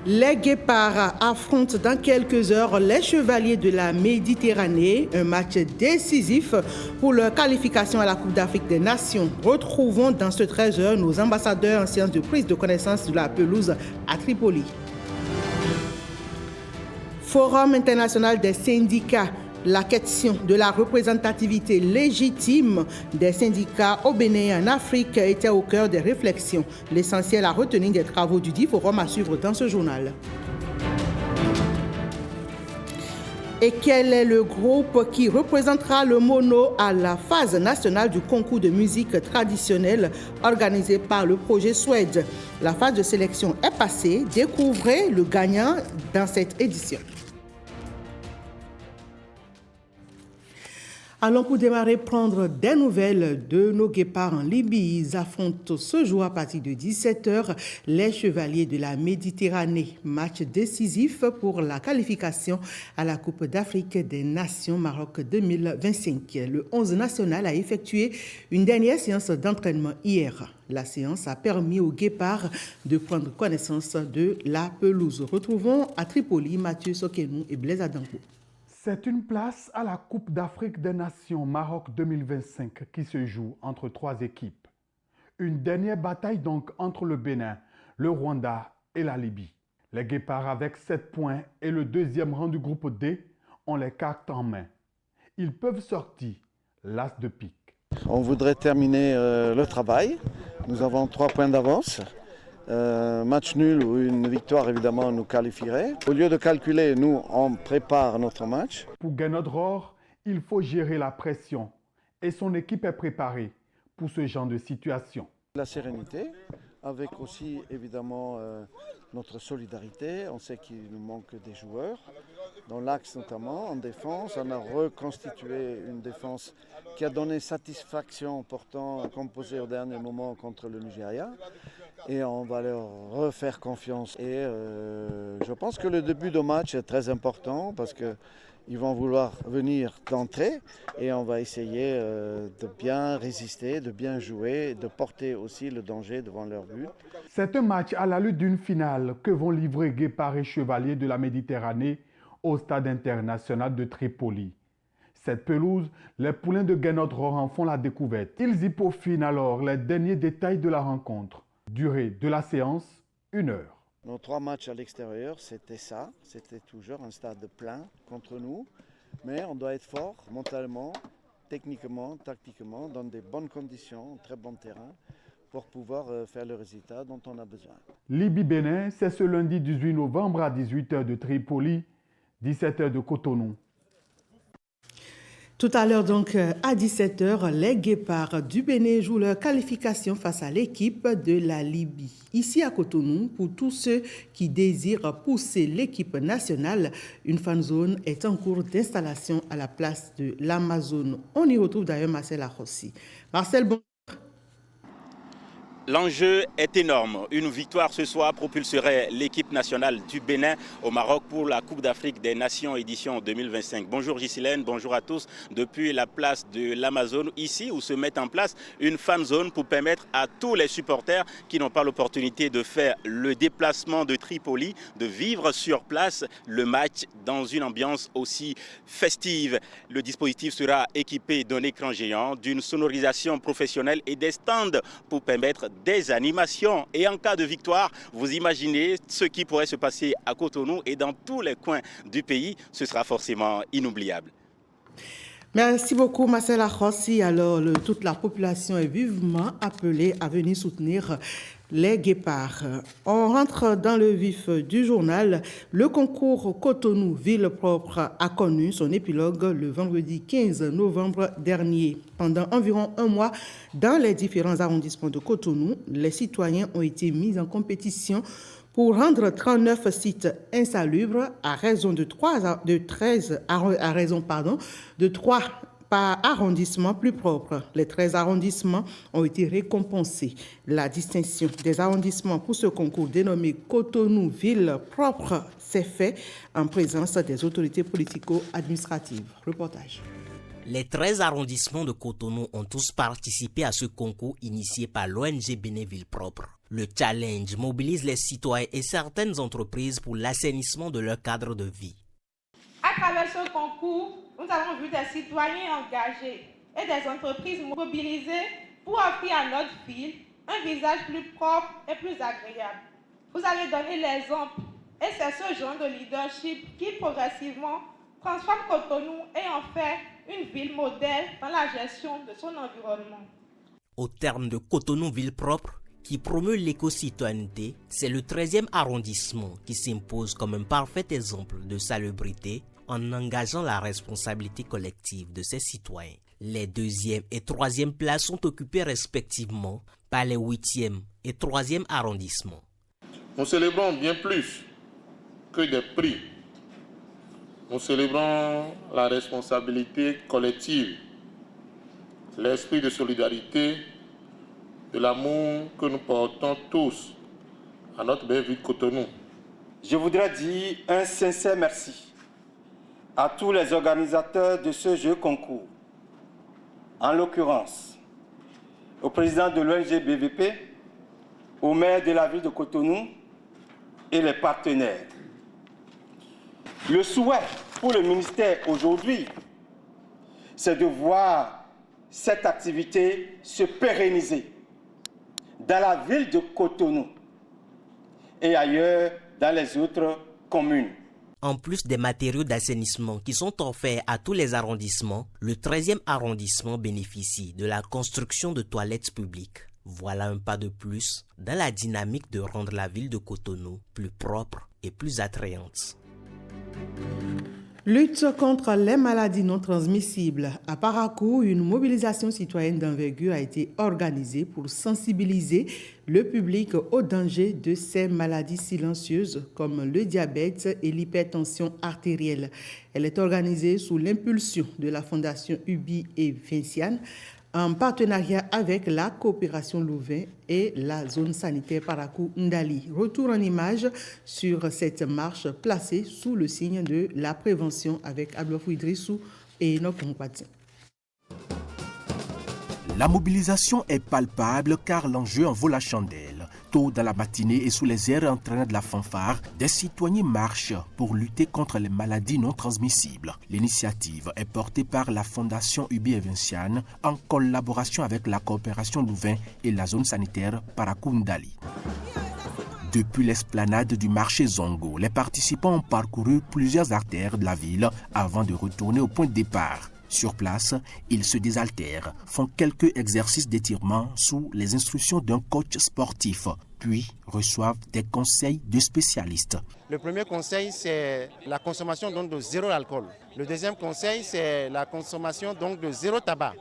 Les Guépards affrontent dans quelques heures les Chevaliers de la Méditerranée, un match décisif pour leur qualification à la Coupe d'Afrique des Nations. Retrouvons dans ce 13h nos ambassadeurs en séance de prise de connaissance de la pelouse à Tripoli. Forum international des syndicats. La question de la représentativité légitime des syndicats au Bénin et en Afrique était au cœur des réflexions. L'essentiel à retenir des travaux du dit forum à suivre dans ce journal. Et quel est le groupe qui représentera le Mono à la phase nationale du concours de musique traditionnelle organisé par le projet Suède? La phase de sélection est passée. Découvrez le gagnant dans cette édition. Allons pour démarrer prendre des nouvelles de nos guépards en Libye. Ils affrontent ce jour à partir de 17h les Chevaliers de la Méditerranée. Match décisif pour la qualification à la Coupe d'Afrique des Nations Maroc 2025. Le 11 national a effectué une dernière séance d'entraînement hier. La séance a permis aux guépards de prendre connaissance de la pelouse. Retrouvons à Tripoli Mathieu Sokenou et Blaise Adanko. C'est une place à la Coupe d'Afrique des Nations Maroc 2025 qui se joue entre trois équipes. Une dernière bataille donc entre le Bénin, le Rwanda et la Libye. Les Guépards avec 7 points et le deuxième rang du groupe D ont les cartes en main. Ils peuvent sortir l'as de pique. On voudrait terminer le travail. Nous avons 3 points d'avance. Match nul ou une victoire évidemment nous qualifierait. Au lieu de calculer, nous on prépare notre match. Pour Guénodror, il faut gérer la pression et son équipe est préparée pour ce genre de situation. La sérénité, avec aussi évidemment notre solidarité. On sait qu'il nous manque des joueurs, dans l'axe notamment, en défense. On a reconstitué une défense qui a donné satisfaction, pourtant composée au dernier moment contre le Nigeria. Et on va leur refaire confiance. Et je pense que le début de match est très important parce qu'ils vont vouloir venir d'entrée et on va essayer de bien résister, de bien jouer, de porter aussi le danger devant leur but. C'est un match à la lutte d'une finale que vont livrer Guépards et Chevaliers de la Méditerranée au stade international de Tripoli. Cette pelouse, les poulains de Guénodror en font la découverte. Ils y peaufinent alors les derniers détails de la rencontre. Durée de la séance, 1 heure. Nos 3 matchs à l'extérieur, c'était ça. C'était toujours un stade plein contre nous. Mais on doit être fort mentalement, techniquement, tactiquement, dans des bonnes conditions, un très bon terrain, pour pouvoir faire le résultat dont on a besoin. Libye-Bénin, c'est ce lundi 18 novembre à 18h de Tripoli, 17h de Cotonou. Tout à l'heure, donc, à 17h, les Guépards du Bénin jouent leur qualification face à l'équipe de la Libye. Ici à Cotonou, pour tous ceux qui désirent pousser l'équipe nationale, une fan zone est en cours d'installation à la place de l'Amazone. On y retrouve d'ailleurs Marcel Arrossi. Marcel, bon. L'enjeu est énorme. Une victoire ce soir propulserait l'équipe nationale du Bénin au Maroc pour la Coupe d'Afrique des Nations édition 2025. Bonjour Ghislaine, bonjour à tous. Depuis la place de l'Amazone, ici où se met en place une fan zone pour permettre à tous les supporters qui n'ont pas l'opportunité de faire le déplacement de Tripoli, de vivre sur place le match dans une ambiance aussi festive. Le dispositif sera équipé d'un écran géant, d'une sonorisation professionnelle et des stands pour permettre des animations. Et en cas de victoire, vous imaginez ce qui pourrait se passer à Cotonou et dans tous les coins du pays. Ce sera forcément inoubliable. Merci beaucoup, Marcel Arrossi. Alors, toute la population est vivement appelée à venir soutenir les Guépards. On rentre dans le vif du journal. Le concours Cotonou Ville Propre a connu son épilogue le vendredi 15 novembre dernier. Pendant environ un mois, dans les différents arrondissements de Cotonou, les citoyens ont été mis en compétition pour rendre 39 sites insalubres à raison de 3 par arrondissement plus propre. Les 13 arrondissements ont été récompensés. La distinction des arrondissements pour ce concours dénommé Cotonou Ville Propre s'est fait en présence des autorités politico-administratives. Reportage. Les 13 arrondissements de Cotonou ont tous participé à ce concours initié par l'ONG Bénin Ville Propre. Le challenge mobilise les citoyens et certaines entreprises pour l'assainissement de leur cadre de vie. À travers ce concours, nous avons vu des citoyens engagés et des entreprises mobilisées pour offrir à notre ville un visage plus propre et plus agréable. Vous avez donné l'exemple et c'est ce genre de leadership qui progressivement transforme Cotonou et en fait une ville modèle dans la gestion de son environnement. Au terme de Cotonou Ville Propre, qui promeut l'éco-citoyenneté, c'est le 13e arrondissement qui s'impose comme un parfait exemple de salubrité en engageant la responsabilité collective de ses citoyens. Les 2e et 3e places sont occupées respectivement par les 8e et 3e arrondissements. Nous célébrons bien plus que des prix. Nous célébrons la responsabilité collective, l'esprit de solidarité, de l'amour que nous portons tous à notre belle ville de Cotonou. Je voudrais dire un sincère merci à tous les organisateurs de ce jeu concours, en l'occurrence au président de l'ONG BVP, au maire de la ville de Cotonou et les partenaires. Le souhait pour le ministère aujourd'hui, c'est de voir cette activité se pérenniser dans la ville de Cotonou et ailleurs dans les autres communes. En plus des matériaux d'assainissement qui sont offerts à tous les arrondissements, le 13e arrondissement bénéficie de la construction de toilettes publiques. Voilà un pas de plus dans la dynamique de rendre la ville de Cotonou plus propre et plus attrayante. Lutte contre les maladies non transmissibles. À Parakou, une mobilisation citoyenne d'envergure a été organisée pour sensibiliser le public au danger de ces maladies silencieuses comme le diabète et l'hypertension artérielle. Elle est organisée sous l'impulsion de la Fondation Ubi et Vinciane en partenariat avec la coopération Louvain et la zone sanitaire Parakou Ndali. Retour en image sur cette marche placée sous le signe de la prévention avec Ablofou Idrissou et Enoch Mpati. La mobilisation est palpable car l'enjeu en vaut la chandelle. Tôt dans la matinée et sous les airs entraînants de la fanfare, des citoyens marchent pour lutter contre les maladies non transmissibles. L'initiative est portée par la Fondation Ubi et Vinciane en collaboration avec la coopération Louvain et la zone sanitaire Parakou Ndali. Depuis l'esplanade du marché Zongo, les participants ont parcouru plusieurs artères de la ville avant de retourner au point de départ. Sur place, ils se désaltèrent, font quelques exercices d'étirement sous les instructions d'un coach sportif, puis reçoivent des conseils de spécialistes. Le premier conseil, c'est la consommation donc de zéro alcool. Le deuxième conseil, c'est la consommation donc de zéro tabac.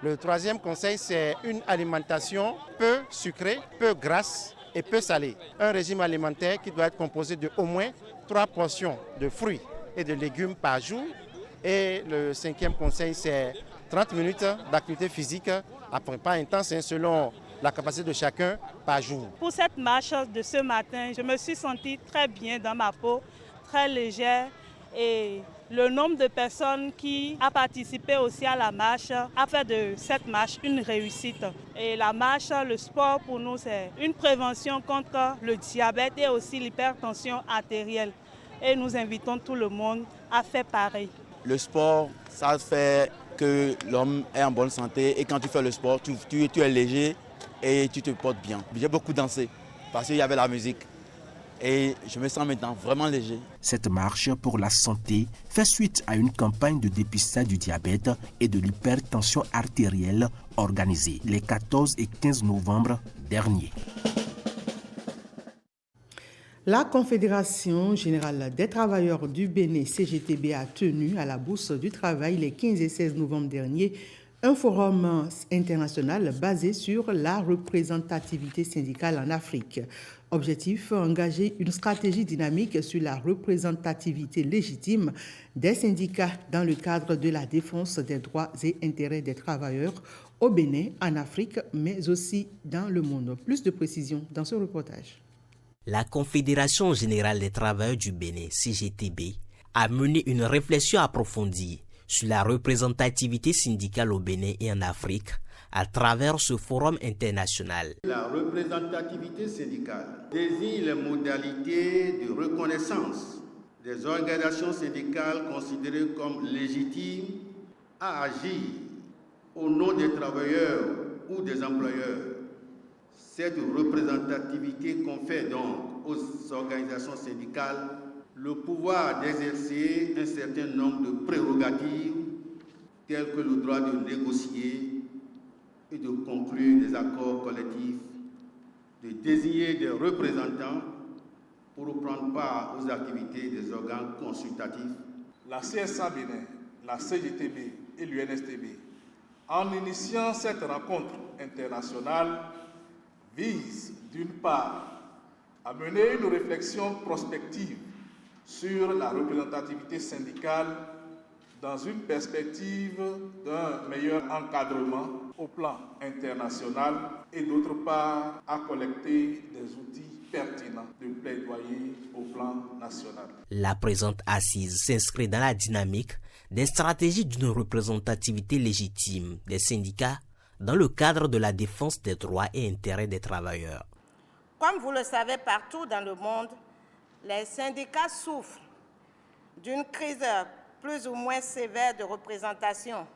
Le troisième conseil, c'est une alimentation peu sucrée, peu grasse et peu salée. Un régime alimentaire qui doit être composé de au moins 3 portions de fruits et de légumes par jour. Et le cinquième conseil, c'est 30 minutes d'activité physique, après pas intense, selon la capacité de chacun par jour. Pour cette marche de ce matin, je me suis sentie très bien dans ma peau, très légère. Et le nombre de personnes qui a participé aussi à la marche a fait de cette marche une réussite. Et la marche, le sport pour nous, c'est une prévention contre le diabète et aussi l'hypertension artérielle. Et nous invitons tout le monde à faire pareil. Le sport, ça fait que l'homme est en bonne santé et quand tu fais le sport, tu es léger et tu te portes bien. J'ai beaucoup dansé parce qu'il y avait la musique et je me sens maintenant vraiment léger. Cette marche pour la santé fait suite à une campagne de dépistage du diabète et de l'hypertension artérielle organisée les 14 et 15 novembre dernier. La Confédération générale des travailleurs du Bénin, CGTB, a tenu à la Bourse du Travail les 15 et 16 novembre dernier un forum international basé sur la représentativité syndicale en Afrique. Objectif, engager une stratégie dynamique sur la représentativité légitime des syndicats dans le cadre de la défense des droits et intérêts des travailleurs au Bénin, en Afrique, mais aussi dans le monde. Plus de précisions dans ce reportage. La Confédération générale des travailleurs du Bénin, CGTB, a mené une réflexion approfondie sur la représentativité syndicale au Bénin et en Afrique à travers ce forum international. La représentativité syndicale désigne les modalités de reconnaissance des organisations syndicales considérées comme légitimes à agir au nom des travailleurs ou des employeurs. Cette représentativité confère donc aux organisations syndicales le pouvoir d'exercer un certain nombre de prérogatives telles que le droit de négocier et de conclure des accords collectifs, de désigner des représentants pour prendre part aux activités des organes consultatifs. La CSA Bénin, la CGTB et l'UNSTB, en initiant cette rencontre internationale, visent d'une part à mener une réflexion prospective sur la représentativité syndicale dans une perspective d'un meilleur encadrement au plan international et d'autre part à collecter des outils pertinents de plaidoyer au plan national. La présente assise s'inscrit dans la dynamique des stratégies d'une représentativité légitime des syndicats dans le cadre de la défense des droits et intérêts des travailleurs. Comme vous le savez, partout dans le monde, les syndicats souffrent d'une crise plus ou moins sévère de représentation.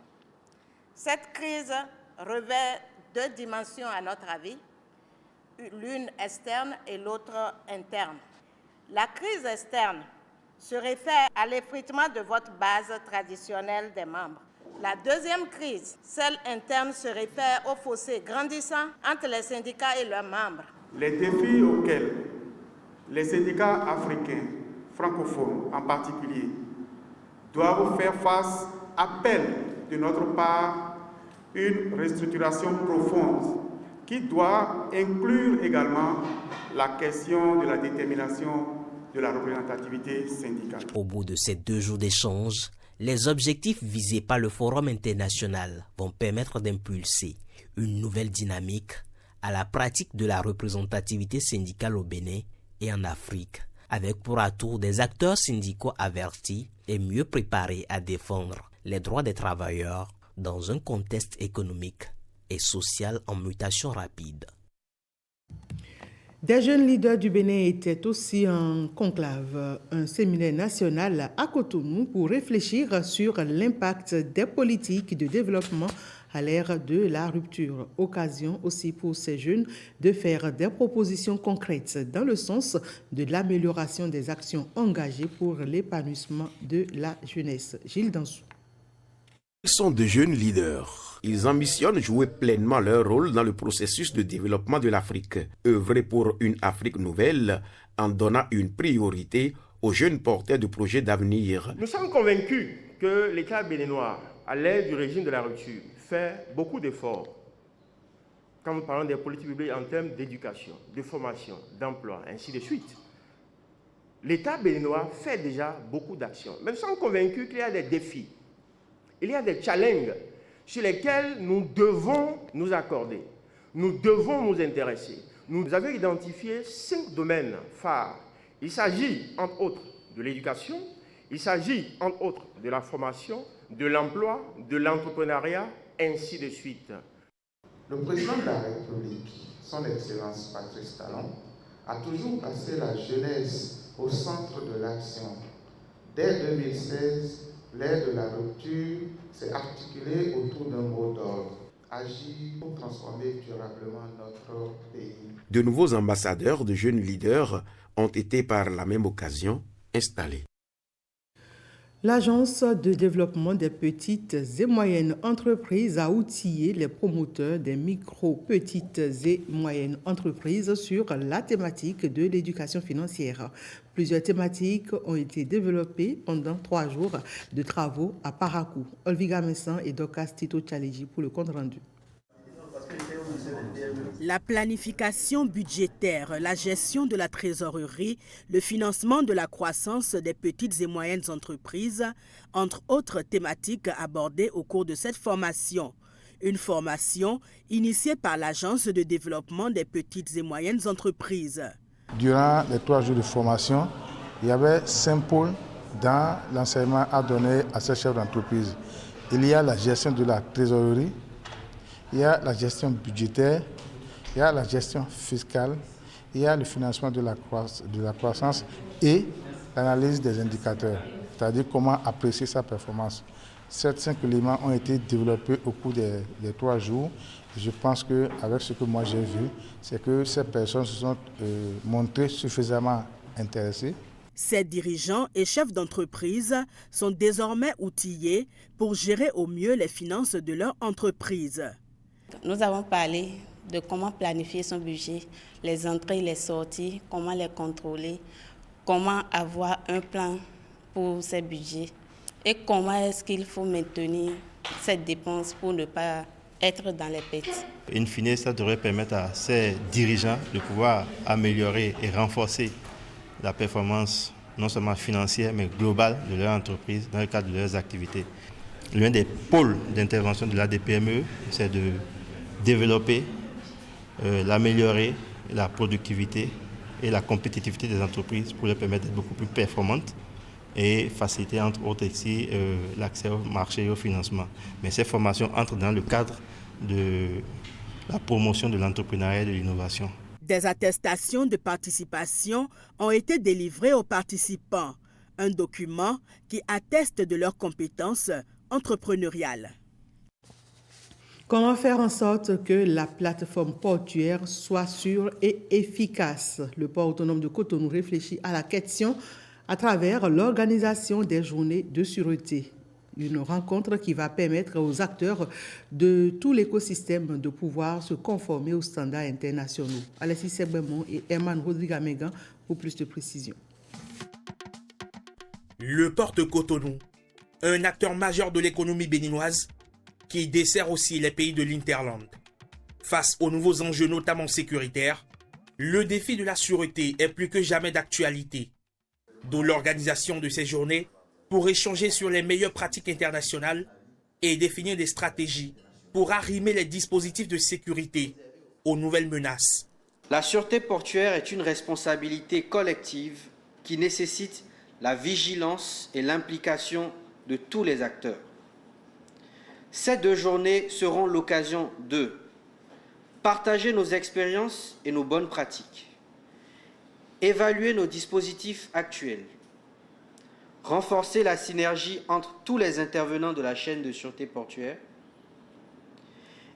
Cette crise revêt deux dimensions à notre avis, l'une externe et l'autre interne. La crise externe se réfère à l'effritement de votre base traditionnelle des membres. La deuxième crise, celle interne, se réfère au fossé grandissant entre les syndicats et leurs membres. Les défis auxquels les syndicats africains, francophones en particulier, doivent faire face appellent de notre part une restructuration profonde qui doit inclure également la question de la détermination de la représentativité syndicale. Au bout de ces 2 jours d'échange, les objectifs visés par le Forum international vont permettre d'impulser une nouvelle dynamique à la pratique de la représentativité syndicale au Bénin et en Afrique, avec pour atout des acteurs syndicaux avertis et mieux préparés à défendre les droits des travailleurs dans un contexte économique et social en mutation rapide. Des jeunes leaders du Bénin étaient aussi en conclave, un séminaire national à Cotonou pour réfléchir sur l'impact des politiques de développement à l'ère de la rupture. Occasion aussi pour ces jeunes de faire des propositions concrètes dans le sens de l'amélioration des actions engagées pour l'épanouissement de la jeunesse. Gilles Dansou. Ils sont de jeunes leaders. Ils ambitionnent jouer pleinement leur rôle dans le processus de développement de l'Afrique. Œuvrer pour une Afrique nouvelle en donnant une priorité aux jeunes porteurs de projets d'avenir. Nous sommes convaincus que l'État béninois, à l'ère du régime de la rupture, fait beaucoup d'efforts. Quand nous parlons des politiques publiques en termes d'éducation, de formation, d'emploi, ainsi de suite. L'État béninois fait déjà beaucoup d'actions. Mais nous sommes convaincus qu'il y a des défis. Il y a des challenges sur lesquels nous devons nous accorder. Nous devons nous intéresser. Nous avons identifié 5 domaines phares. Il s'agit, entre autres, de l'éducation. Il s'agit, entre autres, de la formation, de l'emploi, de l'entrepreneuriat, ainsi de suite. Le président de la République, son Excellence Patrice Talon, a toujours placé la jeunesse au centre de l'action. Dès 2016, l'ère de la rupture s'est articulée autour d'un mot d'ordre: agir pour transformer durablement notre pays. De nouveaux ambassadeurs de jeunes leaders ont été par la même occasion installés. L'Agence de développement des petites et moyennes entreprises a outillé les promoteurs des micro, petites et moyennes entreprises sur la thématique de l'éducation financière. Plusieurs thématiques ont été développées pendant 3 jours de travaux à Parakou. Olviga Messan et Dokas Tito Tchaliji pour le compte rendu. La planification budgétaire, la gestion de la trésorerie, le financement de la croissance des petites et moyennes entreprises, entre autres thématiques abordées au cours de cette formation. Une formation initiée par l'Agence de développement des petites et moyennes entreprises. Durant les 3 jours de formation, il y avait 5 pôles dans l'enseignement à donner à ces chefs d'entreprise. Il y a la gestion de la trésorerie, il y a la gestion budgétaire, il y a la gestion fiscale, il y a le financement de la croissance et l'analyse des indicateurs, c'est-à-dire comment apprécier sa performance. Ces 5 éléments ont été développés au cours des 3 jours. Je pense qu'avec ce que moi j'ai vu, c'est que ces personnes se sont montrées suffisamment intéressées. Ces dirigeants et chefs d'entreprise sont désormais outillés pour gérer au mieux les finances de leur entreprise. Nous avons parlé de comment planifier son budget, les entrées et les sorties, comment les contrôler, comment avoir un plan pour ces budgets et comment est-ce qu'il faut maintenir cette dépense pour ne pas être dans les pertes. In fine, ça devrait permettre à ces dirigeants de pouvoir améliorer et renforcer la performance non seulement financière mais globale de leur entreprise dans le cadre de leurs activités. L'un des pôles d'intervention de l'ADPME, c'est de développer, l'améliorer la productivité et la compétitivité des entreprises pour leur permettre d'être beaucoup plus performantes et faciliter entre autres ici l'accès au marché et au financement. Mais ces formations entrent dans le cadre de la promotion de l'entrepreneuriat et de l'innovation. Des attestations de participation ont été délivrées aux participants, un document qui atteste de leurs compétences entrepreneuriales. Comment faire en sorte que la plateforme portuaire soit sûre et efficace? Le port autonome de Cotonou réfléchit à la question à travers l'organisation des journées de sûreté. Une rencontre qui va permettre aux acteurs de tout l'écosystème de pouvoir se conformer aux standards internationaux. Alexis Sebemon et Herman Rodrigue-Amégan pour plus de précisions. Le port de Cotonou, un acteur majeur de l'économie béninoise qui dessert aussi les pays de l'Interland. Face aux nouveaux enjeux notamment sécuritaires, le défi de la sûreté est plus que jamais d'actualité. D'où l'organisation de ces journées pour échanger sur les meilleures pratiques internationales et définir des stratégies pour arrimer les dispositifs de sécurité aux nouvelles menaces. La sûreté portuaire est une responsabilité collective qui nécessite la vigilance et l'implication de tous les acteurs. Ces 2 journées seront l'occasion de partager nos expériences et nos bonnes pratiques, évaluer nos dispositifs actuels, renforcer la synergie entre tous les intervenants de la chaîne de sûreté portuaire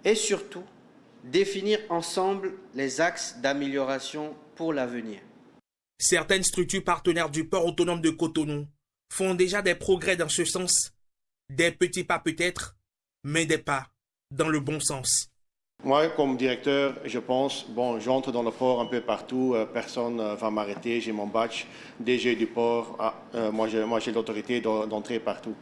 et surtout définir ensemble les axes d'amélioration pour l'avenir. Certaines structures partenaires du port autonome de Cotonou font déjà des progrès dans ce sens, des petits pas peut-être, mais des pas dans le bon sens. Moi, comme directeur, je pense, j'entre dans le port un peu partout, personne ne va m'arrêter, j'ai mon badge, DG du port, moi j'ai l'autorité d'entrer partout.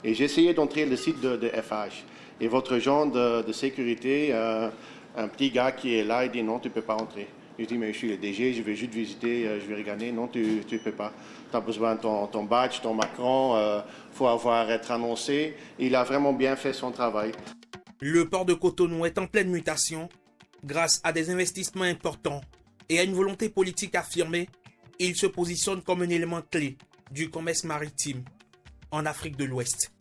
Et j'ai essayé d'entrer le site de FH. Et votre agent de sécurité, un petit gars qui est là, il dit non, tu ne peux pas entrer. Je dis, mais je suis le DG, je vais juste visiter, je vais regarder. Non, tu ne peux pas. Tu as besoin de ton badge, ton Macron, il faut être annoncé. Il a vraiment bien fait son travail. Le port de Cotonou est en pleine mutation. Grâce à des investissements importants et à une volonté politique affirmée, il se positionne comme un élément clé du commerce maritime en Afrique de l'Ouest.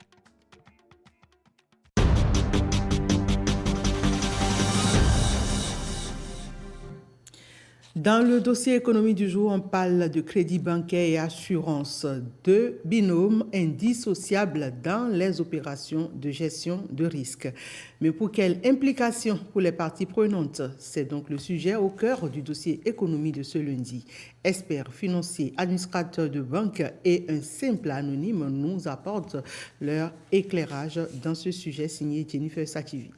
Dans le dossier économie du jour, on parle de crédit bancaire et assurance, 2 binômes indissociables dans les opérations de gestion de risque. Mais pour quelle implication pour les parties prenantes? C'est donc le sujet au cœur du dossier économie de ce lundi. Experts financiers, administrateurs de banque et un simple anonyme nous apportent leur éclairage dans ce sujet signé Jennifer Sativi.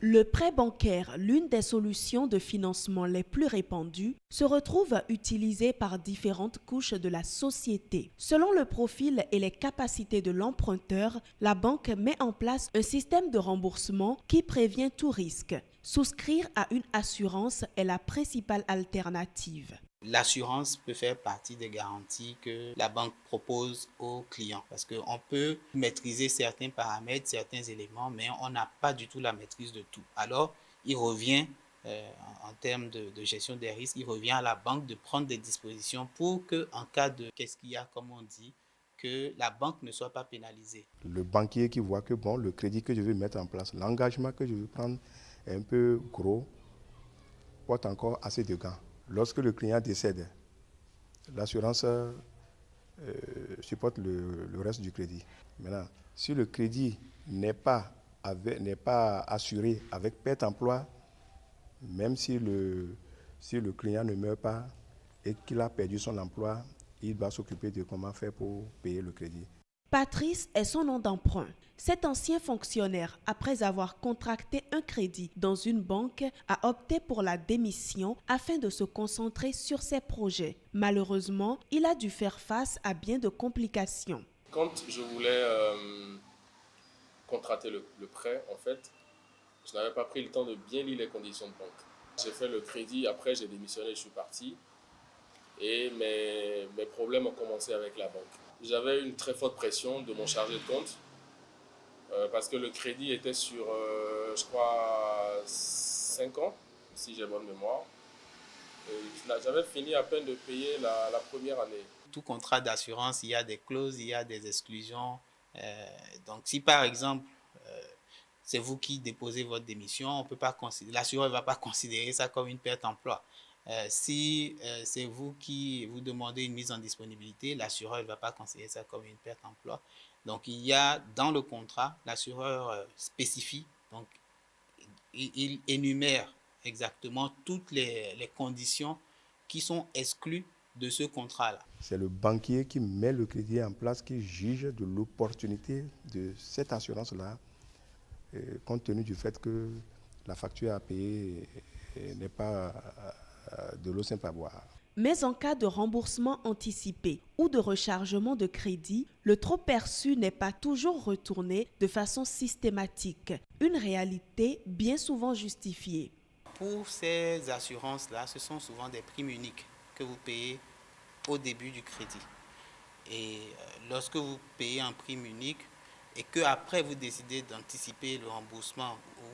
Le prêt bancaire, l'une des solutions de financement les plus répandues, se retrouve utilisé par différentes couches de la société. Selon le profil et les capacités de l'emprunteur, la banque met en place un système de remboursement qui prévient tout risque. Souscrire à une assurance est la principale alternative. L'assurance peut faire partie des garanties que la banque propose aux clients parce qu'on peut maîtriser certains paramètres, certains éléments, mais on n'a pas du tout la maîtrise de tout. Alors, il revient, en termes de gestion des risques, il revient à la banque de prendre des dispositions pour qu'en cas de qu'est-ce qu'il y a, comme on dit, que la banque ne soit pas pénalisée. Le banquier qui voit que bon, le crédit que je vais mettre en place, l'engagement que je vais prendre est un peu gros, porte encore assez de gains. Lorsque le client décède, l'assurance supporte le reste du crédit. Maintenant, si le crédit n'est pas assuré avec perte d'emploi, même si le client ne meurt pas et qu'il a perdu son emploi, il doit s'occuper de comment faire pour payer le crédit. Patrice est son nom d'emprunt. Cet ancien fonctionnaire, après avoir contracté un crédit dans une banque, a opté pour la démission afin de se concentrer sur ses projets. Malheureusement, il a dû faire face à bien de complications. Quand je voulais contracter le prêt, en fait, je n'avais pas pris le temps de bien lire les conditions de banque. J'ai fait le crédit, après j'ai démissionné, je suis parti. Et mes problèmes ont commencé avec la banque. J'avais une très forte pression de mon chargé de compte parce que le crédit était sur, je crois, 5 ans, si j'ai bonne mémoire. J'avais fini à peine de payer la première année. Tout contrat d'assurance, il y a des clauses, il y a des exclusions. Donc si par exemple, c'est vous qui déposez votre démission, on peut pas considérer, l'assureur ne va pas considérer ça comme une perte d'emploi. Si c'est vous qui vous demandez une mise en disponibilité, l'assureur ne va pas considérer ça comme une perte d'emploi. Donc, il y a dans le contrat, l'assureur spécifie, donc il énumère exactement toutes les conditions qui sont exclues de ce contrat-là. C'est le banquier qui met le crédit en place, qui juge de l'opportunité de cette assurance-là, compte tenu du fait que la facture à payer n'est pas de l'eau simple à boire. Mais en cas de remboursement anticipé ou de rechargement de crédit, le trop perçu n'est pas toujours retourné de façon systématique. Une réalité bien souvent justifiée. Pour ces assurances-là, ce sont souvent des primes uniques que vous payez au début du crédit. Et lorsque vous payez en prime unique et qu'après vous décidez d'anticiper le remboursement ou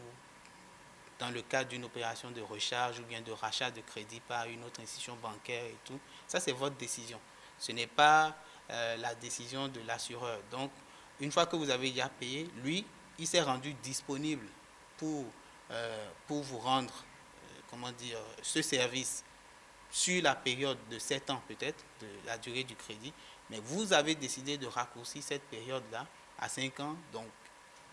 dans le cadre d'une opération de recharge ou bien de rachat de crédit par une autre institution bancaire et tout, ça c'est votre décision. Ce n'est pas la décision de l'assureur. Donc, une fois que vous avez déjà payé, lui, il s'est rendu disponible pour vous rendre, ce service sur la période de 7 ans peut-être, de la durée du crédit. Mais vous avez décidé de raccourcir cette période-là à 5 ans, donc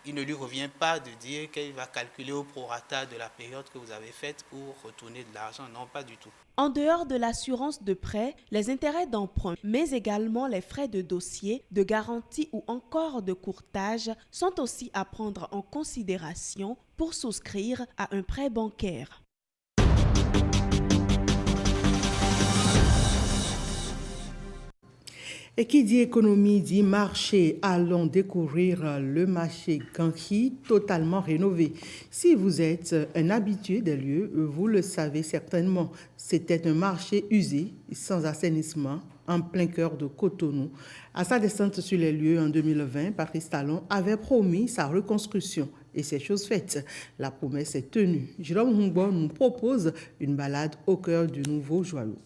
il ne lui revient pas de dire qu'il va calculer au prorata de la période que vous avez faite pour retourner de l'argent. Non, pas du tout. En dehors de l'assurance de prêt, les intérêts d'emprunt, mais également les frais de dossier, de garantie ou encore de courtage sont aussi à prendre en considération pour souscrire à un prêt bancaire. Et qui dit économie dit marché. Allons découvrir le marché Ganhi totalement rénové. Si vous êtes un habitué des lieux, vous le savez certainement. C'était un marché usé, sans assainissement, en plein cœur de Cotonou. À sa descente sur les lieux en 2020, Patrice Talon avait promis sa reconstruction. Et c'est chose faite. La promesse est tenue. Jérôme Humbo nous propose une balade au cœur du nouveau joyau.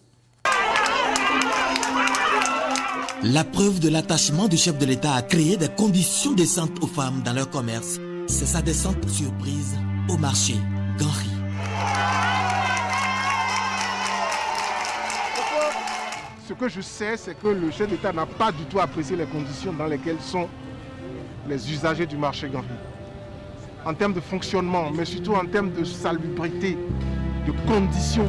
La preuve de l'attachement du chef de l'État à créer des conditions décentes aux femmes dans leur commerce, c'est sa descente surprise au marché Ganhi. Ce que je sais, c'est que le chef d'État n'a pas du tout apprécié les conditions dans lesquelles sont les usagers du marché Ganhi. En termes de fonctionnement, mais surtout en termes de salubrité, de conditions,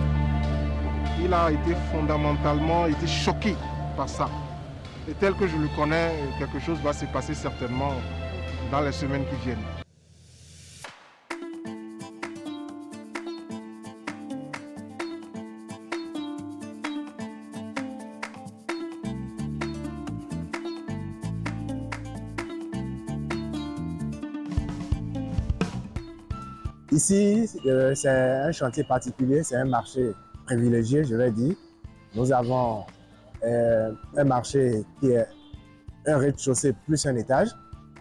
il a été fondamentalement choqué par ça. Et tel que je le connais, quelque chose va se passer certainement dans les semaines qui viennent. Ici, c'est un chantier particulier, c'est un marché privilégié, je vais dire. Nous avons un marché qui est un rez-de-chaussée plus un étage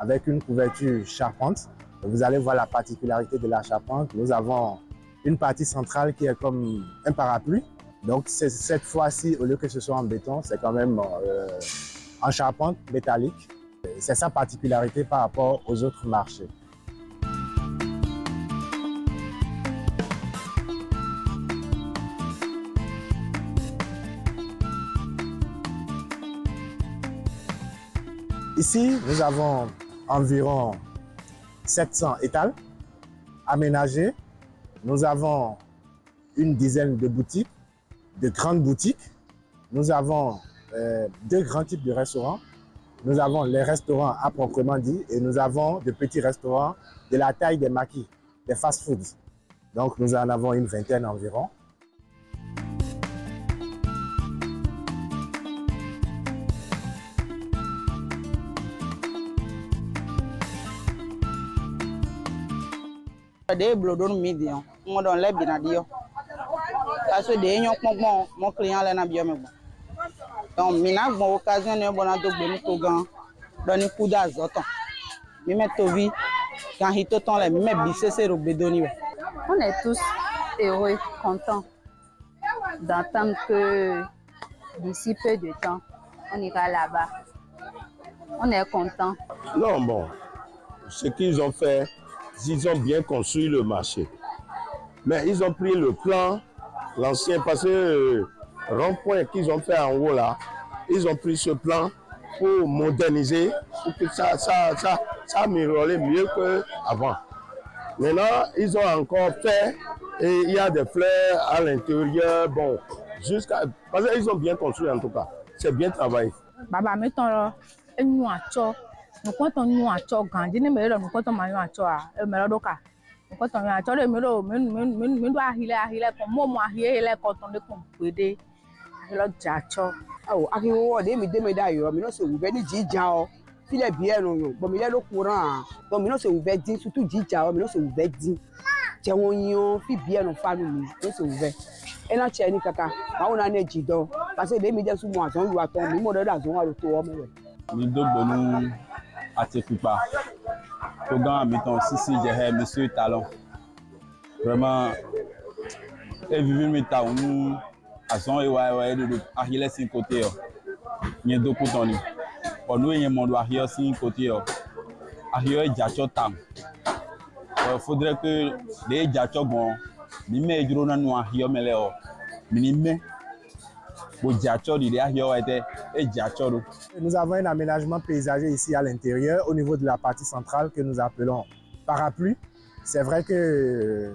avec une couverture charpente. Vous allez voir la particularité de la charpente. Nous avons une partie centrale qui est comme un parapluie. Donc cette fois-ci, au lieu que ce soit en béton, c'est quand même en charpente métallique. C'est sa particularité par rapport aux autres marchés. Ici, nous avons environ 700 étals aménagés. Nous avons une dizaine de boutiques, de grandes boutiques. Nous avons 2 grands types de restaurants. Nous avons les restaurants à proprement dit et nous avons de petits restaurants de la taille des maquis, des fast-foods. Donc nous en avons une vingtaine environ. Des blodons médians, on donne les binadio. Parce que des gens qui mon client là n'a bien mais bon. Donc mina bon occasion ne bon à double tout grand donner coup d'azote. Mais mettre vie quand il te temps les mais bisser c'est au bédoni. On est tous heureux, contents d'entendre que d'ici peu de temps on ira là-bas. On est contents. Non bon, ce qu'ils ont fait, ils ont bien construit le marché. Mais ils ont pris le plan, l'ancien, parce que rond-point qu'ils ont fait en haut là, ils ont pris ce plan pour moderniser, pour que ça améliore mieux qu'avant. Maintenant, ils ont encore fait, et il y a des fleurs à l'intérieur, bon, jusqu'à... Parce qu'ils ont bien construit en tout cas, c'est bien travaillé. Baba, mettons nous comptons nous à Tchog, nous comptons Mario à Tchog, Melodoka. Nous comptons à Tchog, Melo, doit healer, comme moi, healer, quand on est complété. Alors, Tchog. Oh, à qui on est mis des médailles, mais non, c'est ouvert du Djao. Il est bien, bon, il est au courant. Donc, mais non, c'est ouvert, surtout Djao, mais non, c'est ouvert. Tchéonion, puis bien, on famille, c'est ouvert. Et là, Tchéni Kaka, on a un Djido, parce que les médias sous moi, on doit tomber, on a zone à l'auto. Nous devons à Tepupa. Programme mettons si j'ai monsieur Talon. Vraiment et vivre mes talons nous à son et ouais de arrière sur côté. Il y a deux côtés. Pour nous il y a mon arrière sur côté. Arrière Jacho tam. Il faudrait que les Jacho bon, mais mes drone nous arrière mais là minime. Nous avons un aménagement paysager ici à l'intérieur, au niveau de la partie centrale que nous appelons parapluie. C'est vrai que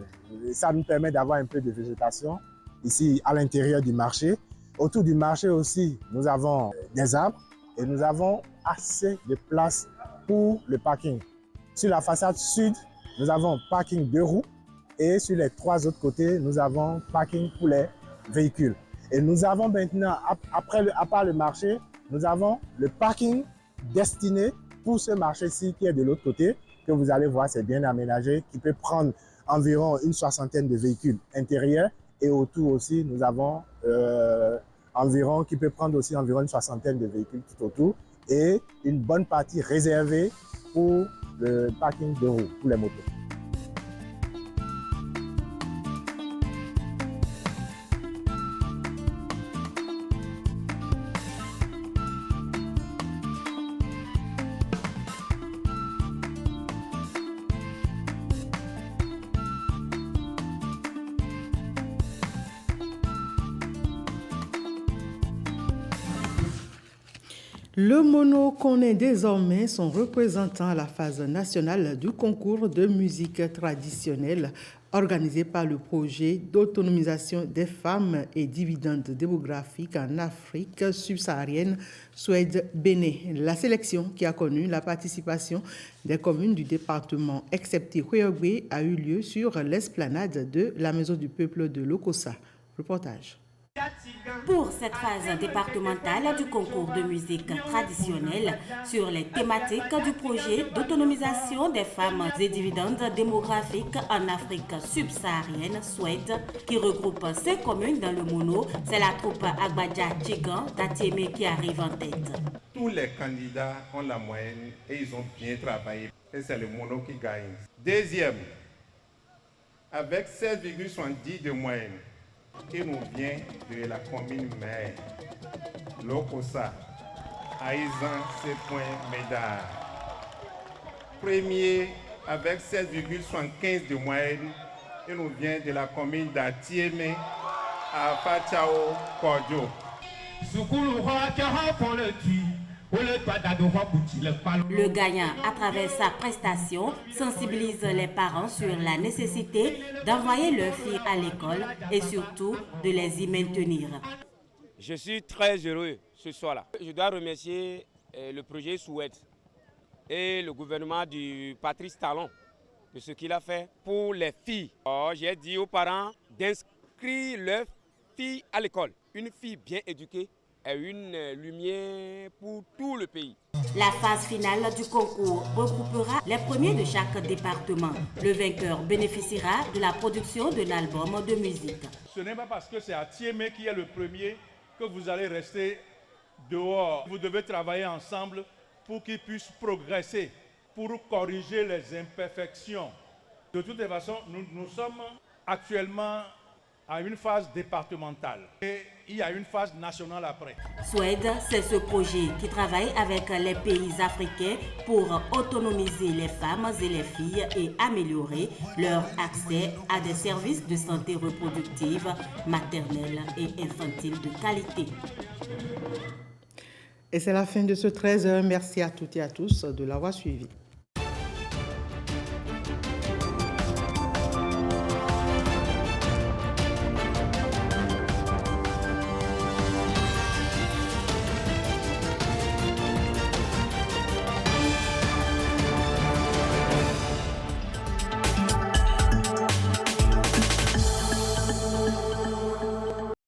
ça nous permet d'avoir un peu de végétation ici à l'intérieur du marché. Autour du marché aussi, nous avons des arbres et nous avons assez de place pour le parking. Sur la façade sud, nous avons parking 2 roues et sur les 3 autres côtés, nous avons parking pour les véhicules. Et nous avons maintenant, à part le marché, nous avons le parking destiné pour ce marché-ci qui est de l'autre côté, que vous allez voir, c'est bien aménagé, qui peut prendre environ une 60aine de véhicules intérieurs. Et autour aussi, nous avons qui peut prendre aussi environ une 60aine de véhicules tout autour. Et une bonne partie réservée pour le parking de roues, pour les motos. Le Mono connaît désormais son représentant à la phase nationale du concours de musique traditionnelle organisé par le projet d'autonomisation des femmes et dividendes démographiques en Afrique subsaharienne, Suède-Bénin. La sélection, qui a connu la participation des communes du département, excepté Huéogbe, a eu lieu sur l'esplanade de la Maison du Peuple de Lokossa. Reportage. Pour cette phase départementale du concours de musique traditionnelle sur les thématiques du projet d'autonomisation des femmes et dividendes démographiques en Afrique subsaharienne, Suède, qui regroupe 5 communes dans le Mono, c'est la troupe Agbadja Tchigan d'Atiémé qui arrive en tête. Tous les candidats ont la moyenne et ils ont bien travaillé. Et c'est le Mono qui gagne. Deuxième, avec 16,70 de moyenne. Et nous vient de la commune mère, Lokossa. Aïzan 7 points médaille. Premier avec 16,75 de moyenne, il nous vient de la commune d'Atiémé à Fachao Kodjo. Le gagnant, à travers sa prestation, sensibilise les parents sur la nécessité d'envoyer leurs filles à l'école et surtout de les y maintenir. Je suis très heureux ce soir-là. Je dois remercier le projet Souhaite et le gouvernement du Patrice Talon de ce qu'il a fait pour les filles. J'ai dit aux parents d'inscrire leurs filles à l'école. Une fille bien éduquée est une lumière pour tout le pays. La phase finale du concours regroupera les premiers de chaque département. Le vainqueur bénéficiera de la production d'un album de musique. Ce n'est pas parce que c'est à Thiémé qui est le premier que vous allez rester dehors. Vous devez travailler ensemble pour qu'ils puissent progresser, pour corriger les imperfections. De toutes les façons, nous sommes actuellement à une phase départementale et il y a une phase nationale après. Suède, c'est ce projet qui travaille avec les pays africains pour autonomiser les femmes et les filles et améliorer leur accès à des services de santé reproductive, maternelle et infantile de qualité. Et c'est la fin de ce 13h. Merci à toutes et à tous de l'avoir suivi.